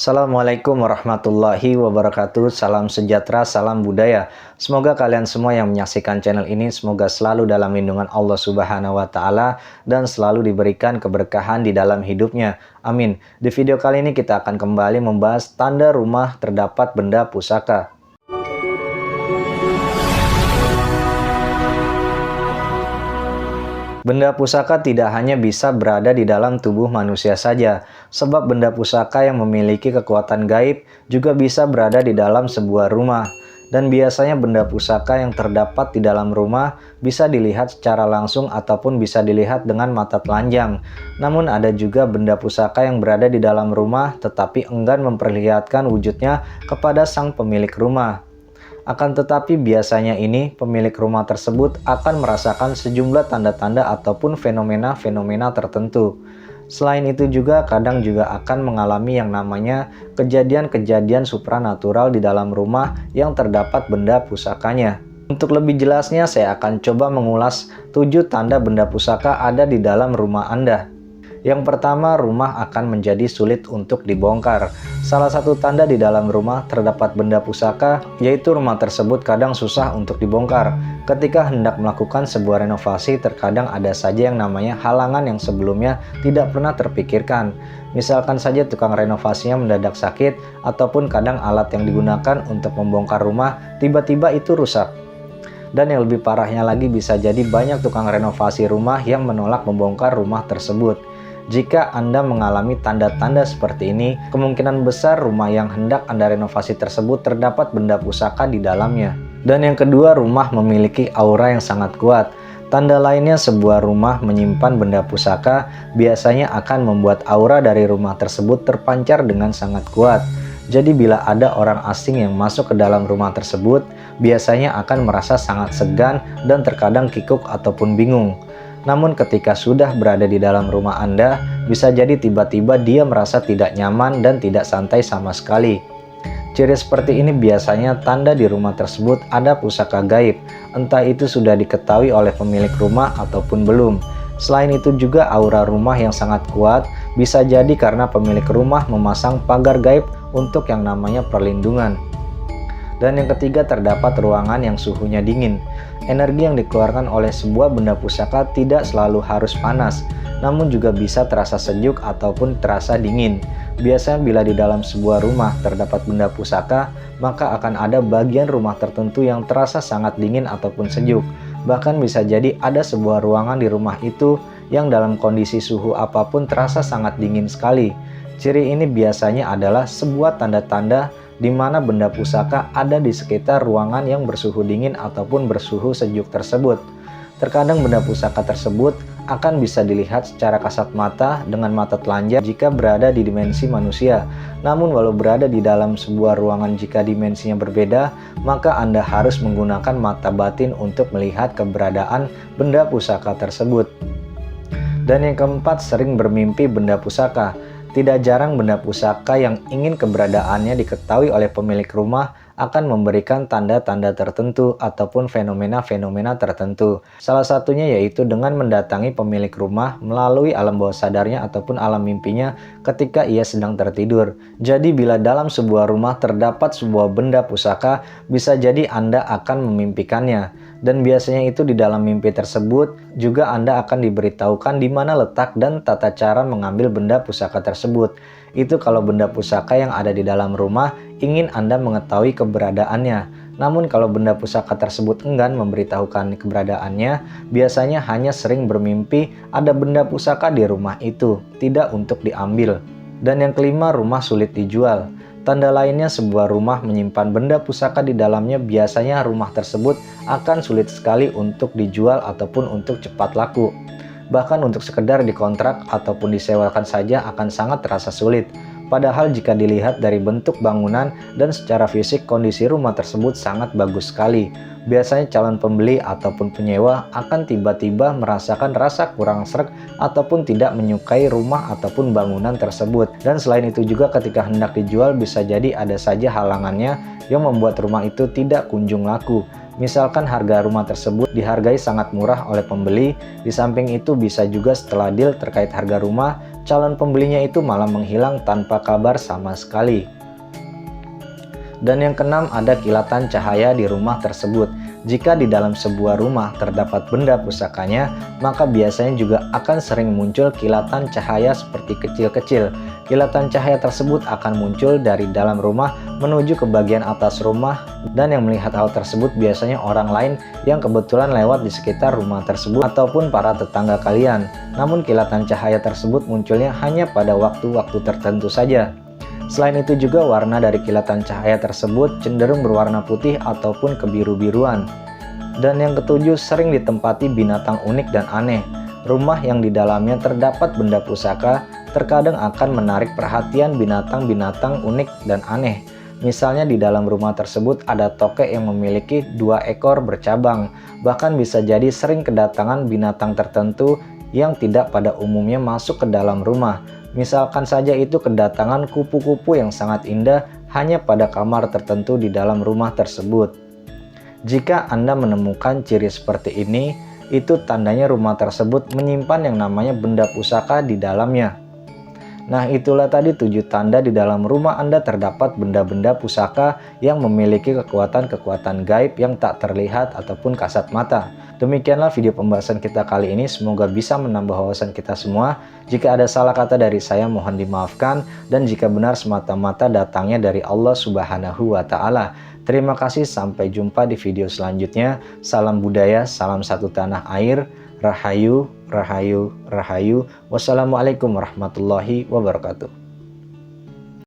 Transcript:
Assalamualaikum warahmatullahi wabarakatuh. Salam sejahtera, salam budaya. Semoga kalian semua yang menyaksikan channel ini semoga selalu dalam lindungan Allah Subhanahu wa taala dan selalu diberikan keberkahan di dalam hidupnya. Amin. Di video kali ini kita akan kembali membahas tanda rumah terdapat benda pusaka. Benda pusaka tidak hanya bisa berada di dalam tubuh manusia saja, sebab benda pusaka yang memiliki kekuatan gaib juga bisa berada di dalam sebuah rumah. Dan biasanya benda pusaka yang terdapat di dalam rumah bisa dilihat secara langsung ataupun bisa dilihat dengan mata telanjang. Namun ada juga benda pusaka yang berada di dalam rumah tetapi enggan memperlihatkan wujudnya kepada sang pemilik rumah. Akan tetapi biasanya ini pemilik rumah tersebut akan merasakan sejumlah tanda-tanda ataupun fenomena-fenomena tertentu. Selain itu juga kadang juga akan mengalami yang namanya kejadian-kejadian supranatural di dalam rumah yang terdapat benda pusakanya. Untuk lebih jelasnya saya akan coba mengulas 7 tanda benda pusaka ada di dalam rumah Anda. Yang pertama, rumah akan menjadi sulit untuk dibongkar. Salah satu tanda di dalam rumah terdapat benda pusaka, yaitu rumah tersebut kadang susah untuk dibongkar. Ketika hendak melakukan sebuah renovasi, terkadang ada saja yang namanya halangan yang sebelumnya tidak pernah terpikirkan. Misalkan saja tukang renovasinya mendadak sakit, ataupun kadang alat yang digunakan untuk membongkar rumah tiba-tiba itu rusak. Dan yang lebih parahnya lagi bisa jadi banyak tukang renovasi rumah yang menolak membongkar rumah tersebut. Jika Anda mengalami tanda-tanda seperti ini, kemungkinan besar rumah yang hendak Anda renovasi tersebut terdapat benda pusaka di dalamnya. Dan yang kedua, rumah memiliki aura yang sangat kuat. Tanda lainnya sebuah rumah menyimpan benda pusaka biasanya akan membuat aura dari rumah tersebut terpancar dengan sangat kuat. Jadi bila ada orang asing yang masuk ke dalam rumah tersebut, biasanya akan merasa sangat segan dan terkadang kikuk ataupun bingung. Namun ketika sudah berada di dalam rumah Anda, bisa jadi tiba-tiba dia merasa tidak nyaman dan tidak santai sama sekali. Ciri seperti ini biasanya tanda di rumah tersebut ada pusaka gaib, entah itu sudah diketahui oleh pemilik rumah ataupun belum. Selain itu juga aura rumah yang sangat kuat, bisa jadi karena pemilik rumah memasang pagar gaib untuk yang namanya perlindungan. Dan yang ketiga, terdapat ruangan yang suhunya dingin. Energi yang dikeluarkan oleh sebuah benda pusaka tidak selalu harus panas, namun juga bisa terasa sejuk ataupun terasa dingin. Biasanya bila di dalam sebuah rumah terdapat benda pusaka, maka akan ada bagian rumah tertentu yang terasa sangat dingin ataupun sejuk. Bahkan bisa jadi ada sebuah ruangan di rumah itu yang dalam kondisi suhu apapun terasa sangat dingin sekali. Ciri ini biasanya adalah sebuah tanda-tanda di mana benda pusaka ada di sekitar ruangan yang bersuhu dingin ataupun bersuhu sejuk tersebut. Terkadang benda pusaka tersebut akan bisa dilihat secara kasat mata dengan mata telanjang jika berada di dimensi manusia. Namun walau berada di dalam sebuah ruangan jika dimensinya berbeda, maka Anda harus menggunakan mata batin untuk melihat keberadaan benda pusaka tersebut. Dan yang keempat, sering bermimpi benda pusaka. Tidak jarang benda pusaka yang ingin keberadaannya diketahui oleh pemilik rumah akan memberikan tanda-tanda tertentu ataupun fenomena-fenomena tertentu. Salah satunya yaitu dengan mendatangi pemilik rumah melalui alam bawah sadarnya ataupun alam mimpinya ketika ia sedang tertidur. Jadi bila dalam sebuah rumah terdapat sebuah benda pusaka, bisa jadi Anda akan memimpikannya. Dan biasanya itu di dalam mimpi tersebut juga Anda akan diberitahukan di mana letak dan tata cara mengambil benda pusaka tersebut. Itu kalau benda pusaka yang ada di dalam rumah ingin Anda mengetahui keberadaannya. Namun kalau benda pusaka tersebut enggan memberitahukan keberadaannya, biasanya hanya sering bermimpi ada benda pusaka di rumah itu, tidak untuk diambil. Dan yang kelima, rumah sulit dijual. Tanda lainnya sebuah rumah menyimpan benda pusaka di dalamnya, biasanya rumah tersebut akan sulit sekali untuk dijual ataupun untuk cepat laku. Bahkan untuk sekedar dikontrak ataupun disewakan saja akan sangat terasa sulit. Padahal jika dilihat dari bentuk bangunan dan secara fisik kondisi rumah tersebut sangat bagus sekali. Biasanya calon pembeli ataupun penyewa akan tiba-tiba merasakan rasa kurang sreg ataupun tidak menyukai rumah ataupun bangunan tersebut. Dan selain itu juga ketika hendak dijual bisa jadi ada saja halangannya yang membuat rumah itu tidak kunjung laku. Misalkan harga rumah tersebut dihargai sangat murah oleh pembeli, di samping itu bisa juga setelah deal terkait harga rumah, calon pembelinya itu malah menghilang tanpa kabar sama sekali. Dan yang keenam, ada kilatan cahaya di rumah tersebut. Jika di dalam sebuah rumah terdapat benda pusakanya, maka biasanya juga akan sering muncul kilatan cahaya seperti kecil-kecil. Kilatan cahaya tersebut akan muncul dari dalam rumah menuju ke bagian atas rumah, dan yang melihat hal tersebut biasanya orang lain yang kebetulan lewat di sekitar rumah tersebut ataupun para tetangga kalian. Namun kilatan cahaya tersebut munculnya hanya pada waktu-waktu tertentu saja. Selain itu juga warna dari kilatan cahaya tersebut cenderung berwarna putih ataupun kebiru-biruan. Dan yang ketujuh, sering ditempati binatang unik dan aneh. Rumah yang di dalamnya terdapat benda pusaka terkadang akan menarik perhatian binatang-binatang unik dan aneh. Misalnya di dalam rumah tersebut ada tokek yang memiliki 2 ekor bercabang. Bahkan bisa jadi sering kedatangan binatang tertentu yang tidak pada umumnya masuk ke dalam rumah. Misalkan saja itu kedatangan kupu-kupu yang sangat indah hanya pada kamar tertentu di dalam rumah tersebut. Jika Anda menemukan ciri seperti ini, itu tandanya rumah tersebut menyimpan yang namanya benda pusaka di dalamnya. Nah, itulah tadi 7 tanda di dalam rumah Anda terdapat benda-benda pusaka yang memiliki kekuatan-kekuatan gaib yang tak terlihat ataupun kasat mata. Demikianlah video pembahasan kita kali ini, semoga bisa menambah wawasan kita semua. Jika ada salah kata dari saya mohon dimaafkan, dan jika benar semata-mata datangnya dari Allah Subhanahu wa Ta'ala. Terima kasih, sampai jumpa di video selanjutnya. Salam budaya, salam satu tanah air. Rahayu, rahayu, rahayu. Wassalamualaikum warahmatullahi wabarakatuh.